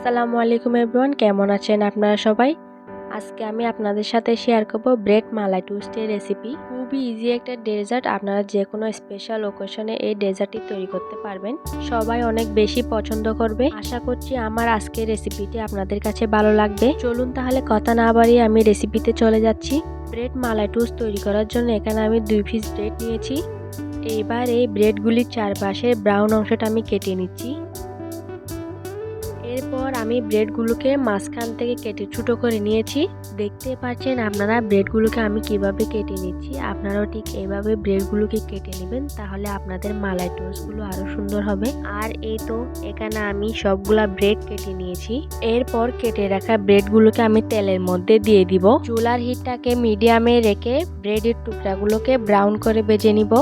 আসসালামু আলাইকুম এভরিওয়ান, কেমন আছেন আপনারা সবাই। আজকে আমি আপনাদের সাথে শেয়ার করব ব্রেড মালাই টোস্টের রেসিপি। খুবই ইজি একটা ডেজার্ট, আপনারা যে কোনো স্পেশাল ওকেশনে এই ডেজার্টটি তৈরি করতে পারবেন। সবাই অনেক বেশি পছন্দ করবে। আশা করছি আমার আজকের রেসিপিটি আপনাদের কাছে ভালো লাগবে। চলুন তাহলে কথা না বাড়িয়ে আমি রেসিপিতে চলে যাচ্ছি। ব্রেড মালাই টোস্ট তৈরি করার জন্য এখানে আমি 2 পিস ব্রেড নিয়েছি। এইবার এই ব্রেডগুলির চারপাশে ব্রাউন অংশটা আমি কেটে নিচ্ছি। এরপর আমি ব্রেডগুলোকে মাঝখান থেকে কেটে ছোট করে নিয়েছি। দেখতে পাচ্ছেন আপনারা ব্রেডগুলোকে আমি কিভাবে কেটে নিচ্ছি। আপনারাও ঠিক এইভাবে ব্রেডগুলোকে কেটে নেবেন, তাহলে আপনাদের মালাই টোস্টগুলো আরো সুন্দর হবে। আর এই তো এখানে আমি সবগুলা ব্রেড কেটে নিয়েছি। এরপর কেটে রাখা ব্রেডগুলোকে আমি তেলের মধ্যে দিয়ে দিব। চুলার হিটটাকে মিডিয়ামে রেখে ব্রেডের টুকরাগুলোকে ব্রাউন করে ভেজে নিব।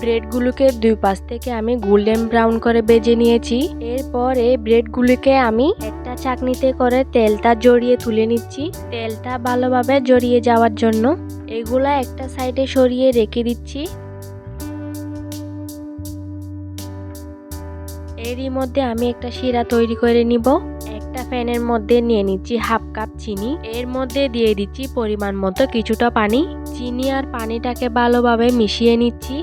ব্রেডগুলোকে দুই পাশ থেকে আমি গোল্ডেন ব্রাউন করে ভেজে নিয়েছি। এরপর এই ব্রেডগুলোকে আমি একটা চাকনিতে করে তেলটা জড়িয়ে তুলে নিচ্ছি। তেলটা ভালোভাবে জড়িয়ে যাওয়ার জন্য এগুলা একটা সাইডে সরিয়ে রেখে দিচ্ছি। এরই মধ্যে আমি একটা শিরা তৈরি করে নিব। একটা প্যানের মধ্যে নিয়ে নিচ্ছি হাফ কাপ চিনি। এর মধ্যে দিয়ে দিচ্ছি পরিমাণ মতো কিছুটা পানি। চিনি আর পানিটাকে ভালোভাবে মিশিয়ে নিচ্ছি।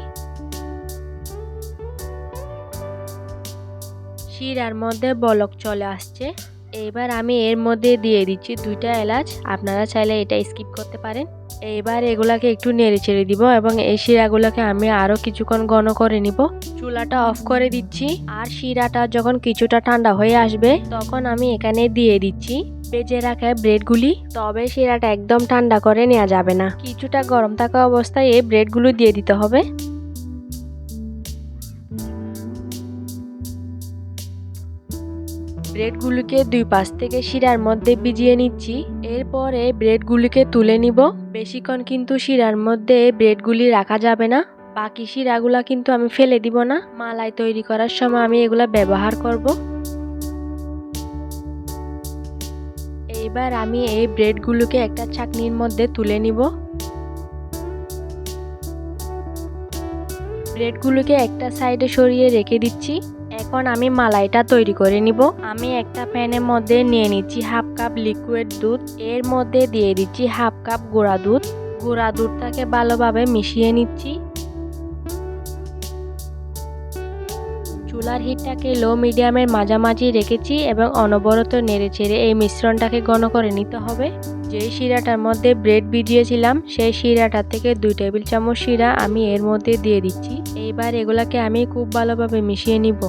শিরার মধ্যে বলক চলে আসছে। এবার আমি এর মধ্যে দিয়ে দিচ্ছি 2টা এলাচ। আপনারা চাইলে এটা স্কিপ করতে পারেন। এবার এগুলাকে একটু নেড়ে ছেড়ে দিব এবং এই শিরাগুলোকে আমি আরো কিছুক্ষণ ঘন করে নিব। চুলাটা অফ করে দিচ্ছি। আর শিরাটা যখন কিছুটা ঠান্ডা হয়ে আসবে তখন আমি এখানে দিয়ে দিচ্ছি ভেজে রাখা ব্রেডগুলি। তবে শিরাটা একদম ঠান্ডা করে নেওয়া যাবে না, কিছুটা গরম থাকা অবস্থায় এই ব্রেডগুলো দিয়ে দিতে হবে। ব্রেডগুলোকে দুই পাশ থেকে শিরার মধ্যে ভিজিয়ে নিচ্ছি। এরপরে ব্রেডগুলিকে তুলে নিব। বেশিক্ষণ কিন্তু শিরার মধ্যে ব্রেডগুলি রাখা যাবে না। বাকি শিরাগুলা কিন্তু আমি ফেলে দিব না, মালাই তৈরি করার সময় আমি এগুলা ব্যবহার করব। এইবার আমি এই ব্রেডগুলোকে একটা ছাঁকনির মধ্যে তুলে নিব। ব্রেডগুলোকে একটা সাইডে সরিয়ে রেখে দিচ্ছি। এখন আমি মালাইটা তৈরি করে নিব। আমি একটা প্যানের মধ্যে নিয়ে নিচ্ছি হাফ কাপ লিকুইড দুধ। এর মধ্যে দিয়ে দিচ্ছি হাফ কাপ গুঁড়া দুধ। গুঁড়া দুধটাকে ভালোভাবে মিশিয়ে নিচ্ছি। চুলার হিটটাকে লো মিডিয়ামের মাঝামাঝি রেখেছি এবং অনবরত নেড়ে ছেড়ে এই মিশ্রণটাকে ঘন করে নিতে হবে। যেই শিরাটার মধ্যে ব্রেড ভিজিয়েছিলাম সেই শিরাটা থেকে 2 টেবিল চামচ শিরা আমি এর মধ্যে দিয়ে দিচ্ছি। এইবার এগুলাকে আমি খুব ভালোভাবে মিশিয়ে নিব।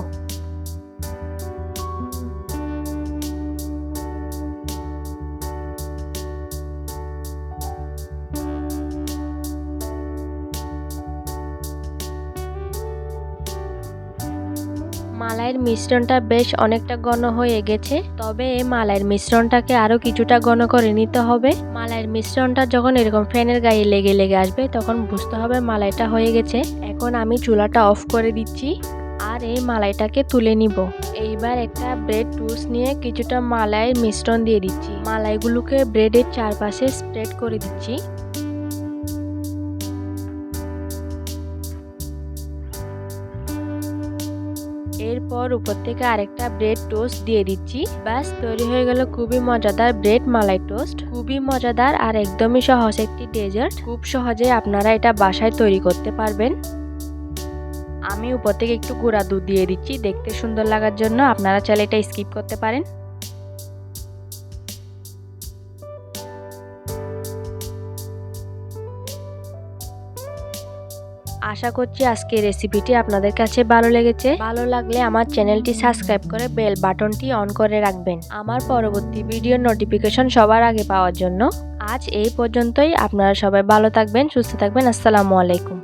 মালাইয়ের মিশ্রণটা বেশ অনেকটা ঘন হয়ে গেছে, তবে এই মালাইয়ের মিশ্রণটাকে আরো কিছুটা ঘন করে নিতে হবে। মালাইয়ের মিশ্রণটা যখন এরকম ফ্যানের গায়ে লেগে লেগে আসবে তখন বুঝতে হবে মালাইটা হয়ে গেছে। এখন আমি চুলাটা অফ করে দিচ্ছি আর এই মালাইটাকে তুলে নিব। এইবার একটা ব্রেড টোস্ট নিয়ে কিছুটা মালাইয়ের মিশ্রণ দিয়ে দিচ্ছি। মালাইগুলোকে ব্রেডের চারপাশে স্প্রেড করে দিচ্ছি। এরপর উপর থেকে আরেকটা ব্রেড টোস্ট দিয়ে দিচ্ছি। ব্যাস তৈরি হয়ে গেল খুবই মজাদার ব্রেড মালাই টোস্ট। খুবই মজাদার আর একদমই সহজ একটি ডেজার্ট। খুব সহজে আপনারা এটা বাসায় তৈরি করতে পারবেন। আমি উপর থেকে একটু গুঁড়া দুধ দিয়ে দিচ্ছি দেখতে সুন্দর লাগার জন্য। আপনারা চাইলে এটা স্কিপ করতে পারেন। আশা করছি আজকের রেসিপিটি আপনাদের কাছে ভালো লেগেছে। ভালো লাগলে আমার চ্যানেলটি সাবস্ক্রাইব করে বেল বাটনটি অন করে রাখবেন আমার পরবর্তী ভিডিওর নোটিফিকেশন সবার আগে পাওয়ার জন্য। আজ এই পর্যন্তই। আপনারা সবাই ভালো থাকবেন, সুস্থ থাকবেন। আসসালামু আলাইকুম।